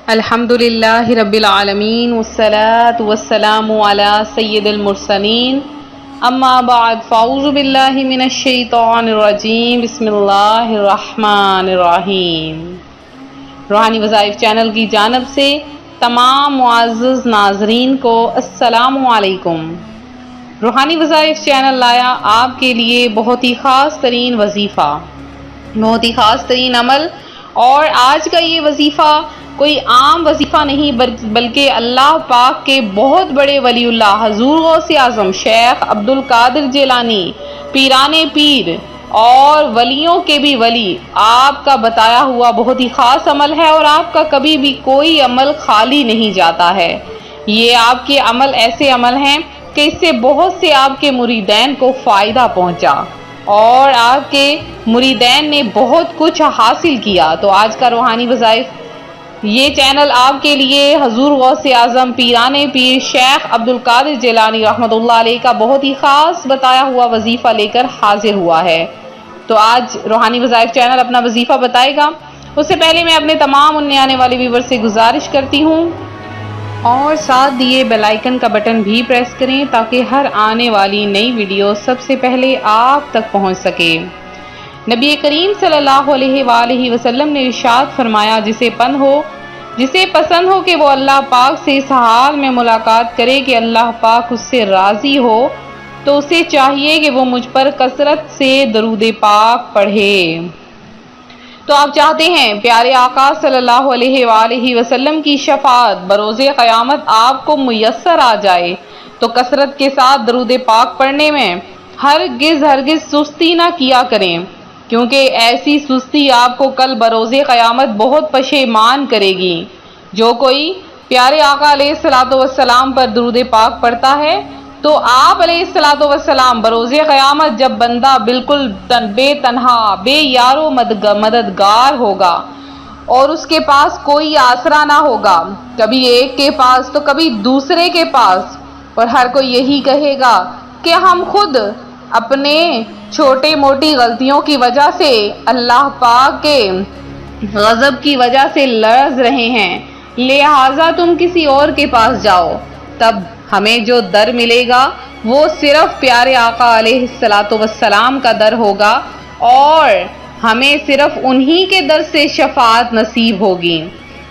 الحمدللہ رب العالمین والصلاة والسلام علی سید المرسلین اما بعد فاعوذ باللہ من الشیطان الرجیم بسم اللہ الرحمن الرحیم۔ روحانی وظائف چینل کی جانب سے تمام معزز ناظرین کو السلام علیکم۔ روحانی وظائف چینل لایا آپ کے لیے بہت ہی خاص ترین وظیفہ، بہت ہی خاص ترین عمل، اور آج کا یہ وظیفہ کوئی عام وظیفہ نہیں بلکہ اللہ پاک کے بہت بڑے ولی اللہ حضور غوث اعظم شیخ عبد القادر جیلانی پیران پیر اور ولیوں کے بھی ولی آپ کا بتایا ہوا بہت ہی خاص عمل ہے، اور آپ کا کبھی بھی کوئی عمل خالی نہیں جاتا ہے۔ یہ آپ کے عمل ایسے عمل ہیں کہ اس سے بہت سے آپ کے مریدین کو فائدہ پہنچا اور آپ کے مریدین نے بہت کچھ حاصل کیا۔ تو آج کا روحانی وظائف یہ چینل آپ کے لیے حضور غوث اعظم پیران پیر شیخ عبد القادر جیلانی رحمۃ اللہ علیہ کا بہت ہی خاص بتایا ہوا وظیفہ لے کر حاضر ہوا ہے۔ تو آج روحانی وظائف چینل اپنا وظیفہ بتائے گا، اس سے پہلے میں اپنے تمام اننے آنے والے ویور سے گزارش کرتی ہوں اور ساتھ دیے بیل آئیکن کا بٹن بھی پریس کریں تاکہ ہر آنے والی نئی ویڈیو سب سے پہلے آپ تک پہنچ سکے۔ نبی کریم صلی اللہ علیہ وآلہ وسلم نے ارشاد فرمایا، جسے پسند ہو کہ وہ اللہ پاک سے اس حال میں ملاقات کرے کہ اللہ پاک اس سے راضی ہو، تو اسے چاہیے کہ وہ مجھ پر کثرت سے درود پاک پڑھے۔ تو آپ چاہتے ہیں پیارے آقا صلی اللہ علیہ وآلہ وسلم کی شفاعت بروز قیامت آپ کو میسر آ جائے، تو کثرت کے ساتھ درود پاک پڑھنے میں ہرگز سستی نہ کیا کریں، کیونکہ ایسی سستی آپ کو کل بروز قیامت بہت پشیمان کرے گی۔ جو کوئی پیارے آقا علیہ الصلوۃ والسلام پر درود پاک پڑھتا ہے تو آپ علیہ الصلوۃ والسلام بروز قیامت جب بندہ بالکل بے تنہا بے یار و مددگار ہوگا اور اس کے پاس کوئی آسرا نہ ہوگا، کبھی ایک کے پاس تو کبھی دوسرے کے پاس، اور ہر کوئی یہی کہے گا کہ ہم خود اپنے چھوٹی موٹی غلطیوں کی وجہ سے اللہ پاک کے غضب کی وجہ سے لرز رہے ہیں، لہٰذا تم کسی اور کے پاس جاؤ۔ تب ہمیں جو در ملے گا وہ صرف پیارے آقا علیہ الصلوۃ والسلام کا در ہوگا، اور ہمیں صرف انہی کے در سے شفاعت نصیب ہوگی۔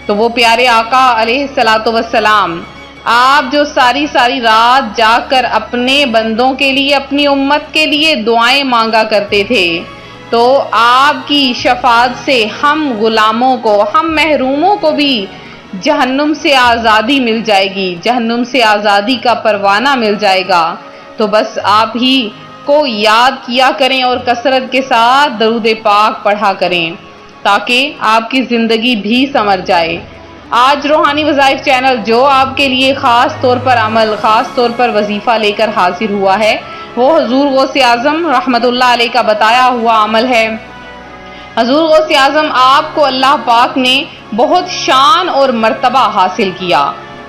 تو وہ پیارے آقا علیہ الصلوۃ والسلام آپ جو ساری رات جاگ کر اپنے بندوں کے لیے، اپنی امت کے لیے دعائیں مانگا کرتے تھے، تو آپ کی شفاعت سے ہم غلاموں کو، ہم محروموں کو بھی جہنم سے آزادی مل جائے گی، جہنم سے آزادی کا پروانہ مل جائے گا۔ تو بس آپ ہی کو یاد کیا کریں اور کثرت کے ساتھ درود پاک پڑھا کریں تاکہ آپ کی زندگی بھی سنور جائے۔ آج روحانی وظائف چینل جو آپ کے لیے خاص طور پر عمل، خاص طور پر وظیفہ لے کر حاضر ہوا ہے، وہ حضور غوث اعظم رحمۃ اللہ علیہ کا بتایا ہوا عمل ہے۔ حضور غوث اعظم آپ کو اللہ پاک نے بہت شان اور مرتبہ حاصل کیا،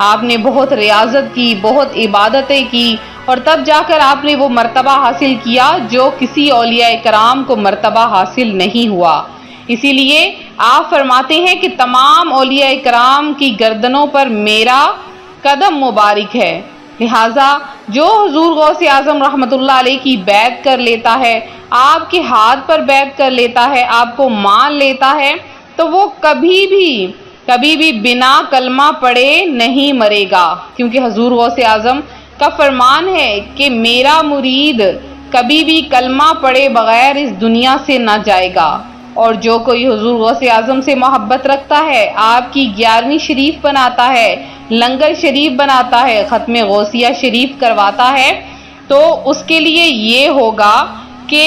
آپ نے بہت ریاضت کی، بہت عبادتیں کی، اور تب جا کر آپ نے وہ مرتبہ حاصل کیا جو کسی اولیاء کرام کو مرتبہ حاصل نہیں ہوا۔ اسی لیے آپ فرماتے ہیں کہ تمام اولیاء کرام کی گردنوں پر میرا قدم مبارک ہے، لہٰذا جو حضور غوث اعظم رحمۃ اللہ علیہ کی بیعت کر لیتا ہے، آپ کے ہاتھ پر بیعت کر لیتا ہے، آپ کو مان لیتا ہے، تو وہ کبھی بھی بنا کلمہ پڑھے نہیں مرے گا، کیونکہ حضور غوث اعظم کا فرمان ہے کہ میرا مرید کبھی بھی کلمہ پڑھے بغیر اس دنیا سے نہ جائے گا۔ اور جو کوئی حضور غوث اعظم سے محبت رکھتا ہے، آپ کی 11ویں شریف بناتا ہے، لنگر شریف بناتا ہے، ختم غوثیہ شریف کرواتا ہے، تو اس کے لیے یہ ہوگا کہ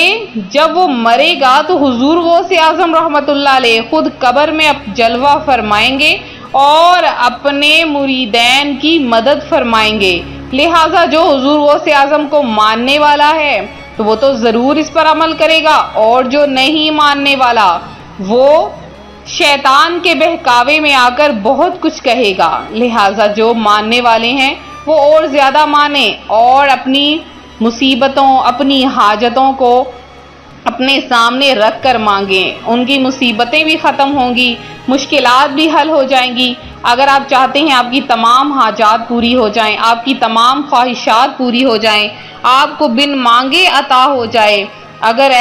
جب وہ مرے گا تو حضور غوث اعظم رحمۃ اللہ علیہ خود قبر میں جلوہ فرمائیں گے اور اپنے مریدین کی مدد فرمائیں گے، لہٰذا جو حضور غوث اعظم کو ماننے والا ہے تو وہ تو ضرور اس پر عمل کرے گا، اور جو نہیں ماننے والا وہ شیطان کے بہکاوے میں آ کر بہت کچھ کہے گا، لہٰذا جو ماننے والے ہیں وہ اور زیادہ مانیں اور اپنی مصیبتوں، اپنی حاجتوں کو اپنے سامنے رکھ کر مانگیں، ان کی مصیبتیں بھی ختم ہوں گی، مشکلات بھی حل ہو جائیں گی۔ اگر آپ چاہتے ہیں آپ کی تمام حاجات پوری ہو جائیں، آپ کی تمام خواہشات پوری ہو جائیں، آپ کو بن مانگے عطا ہو جائے، اگر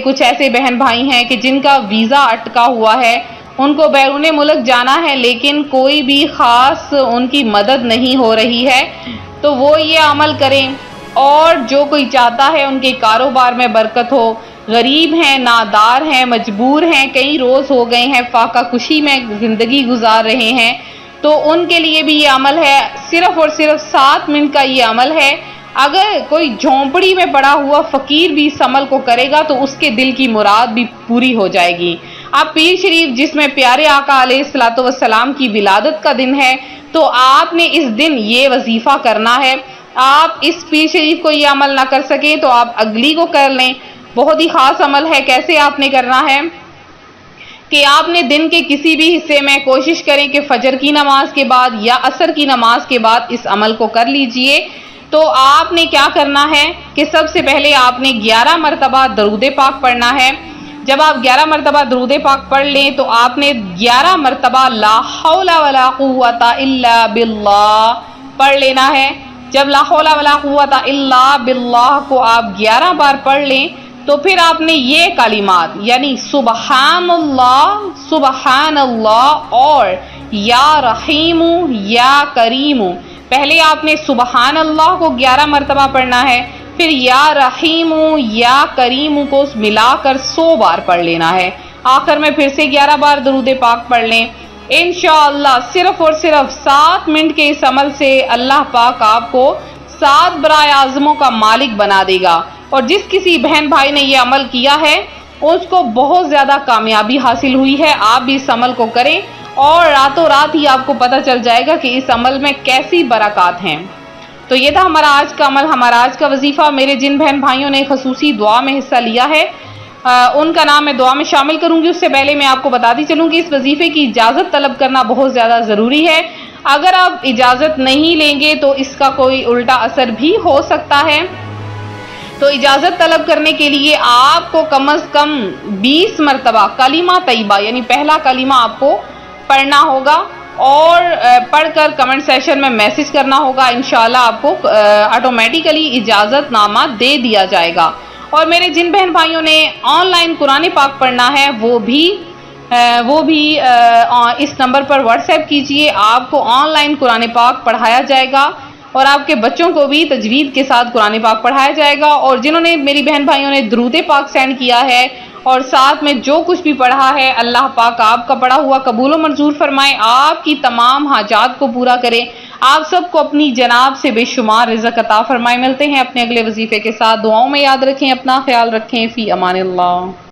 کچھ ایسے بہن بھائی ہیں کہ جن کا ویزا اٹکا ہوا ہے، ان کو بیرون ملک جانا ہے لیکن کوئی بھی خاص ان کی مدد نہیں ہو رہی ہے، تو وہ یہ عمل کریں۔ اور جو کوئی چاہتا ہے ان کے کاروبار میں برکت ہو، غریب ہیں، نادار ہیں، مجبور ہیں، کئی روز ہو گئے ہیں فاقہ کشی میں زندگی گزار رہے ہیں، تو ان کے لیے بھی یہ عمل ہے، صرف اور صرف 7 منٹ کا یہ عمل ہے۔ اگر کوئی جھونپڑی میں پڑا ہوا فقیر بھی اس عمل کو کرے گا تو اس کے دل کی مراد بھی پوری ہو جائے گی۔ آپ پیر شریف جس میں پیارے آقا علیہ الصلوۃ والسلام کی ولادت کا دن ہے، تو آپ نے اس دن یہ وظیفہ کرنا ہے۔ آپ اس پیر شریف کو یہ عمل نہ کر سکیں تو آپ اگلی کو کر لیں، بہت ہی خاص عمل ہے۔ کیسے آپ نے کرنا ہے کہ آپ نے دن کے کسی بھی حصے میں کوشش کریں کہ فجر کی نماز کے بعد یا عصر کی نماز کے بعد اس عمل کو کر لیجئے۔ تو آپ نے کیا کرنا ہے کہ سب سے پہلے آپ نے 11 مرتبہ درود پاک پڑھنا ہے۔ جب آپ 11 مرتبہ درود پاک پڑھ لیں تو آپ نے 11 مرتبہ لا حول ولا قوت الا باللہ پڑھ لینا ہے۔ جب لا حول ولا قوت الا باللہ کو آپ 11 بار پڑھ لیں تو پھر آپ نے یہ کلمات یعنی سبحان اللہ اور یا رحیم یا کریم، پہلے آپ نے سبحان اللہ کو 11 مرتبہ پڑھنا ہے، پھر یا رحیم یا کریم کو ملا کر 100 بار پڑھ لینا ہے، آخر میں پھر سے 11 بار درود پاک پڑھ لیں۔ انشاءاللہ صرف اور صرف 7 منٹ کے اس عمل سے اللہ پاک آپ کو 7 برائے اعظموں کا مالک بنا دے گا، اور جس کسی بہن بھائی نے یہ عمل کیا ہے اس کو بہت زیادہ کامیابی حاصل ہوئی ہے۔ آپ بھی اس عمل کو کریں اور راتوں رات ہی آپ کو پتہ چل جائے گا کہ اس عمل میں کیسی برکات ہیں۔ تو یہ تھا ہمارا آج کا عمل، ہمارا آج کا وظیفہ۔ میرے جن بہن بھائیوں نے خصوصی دعا میں حصہ لیا ہے ان کا نام میں دعا میں شامل کروں گی، اس سے پہلے میں آپ کو بتاتی چلوں کہ اس وظیفے کی اجازت طلب کرنا بہت زیادہ ضروری ہے۔ اگر آپ اجازت نہیں لیں گے تو اس کا کوئی الٹا اثر بھی ہو سکتا ہے۔ تو اجازت طلب کرنے کے لیے آپ کو کم از کم 20 مرتبہ کلمہ طیبہ یعنی پہلا کلمہ آپ کو پڑھنا ہوگا اور پڑھ کر کمنٹ سیشن میں میسج کرنا ہوگا۔ انشاءاللہ آپ کو آٹومیٹیکلی اجازت نامہ دے دیا جائے گا۔ اور میرے جن بہن بھائیوں نے آن لائن قرآن پاک پڑھنا ہے وہ بھی اس نمبر پر واٹس ایپ کیجئے، آپ کو آن لائن قرآن پاک پڑھایا جائے گا اور آپ کے بچوں کو بھی تجوید کے ساتھ قرآن پاک پڑھایا جائے گا۔ اور جنہوں نے میری بہن بھائیوں نے درود پاک سینڈ کیا ہے اور ساتھ میں جو کچھ بھی پڑھا ہے، اللہ پاک آپ کا پڑھا ہوا قبول و منظور فرمائے، آپ کی تمام حاجات کو پورا کرے، آپ سب کو اپنی جناب سے بے شمار رزق عطا فرمائے۔ ملتے ہیں اپنے اگلے وظیفے کے ساتھ، دعاؤں میں یاد رکھیں، اپنا خیال رکھیں، فی امان اللہ۔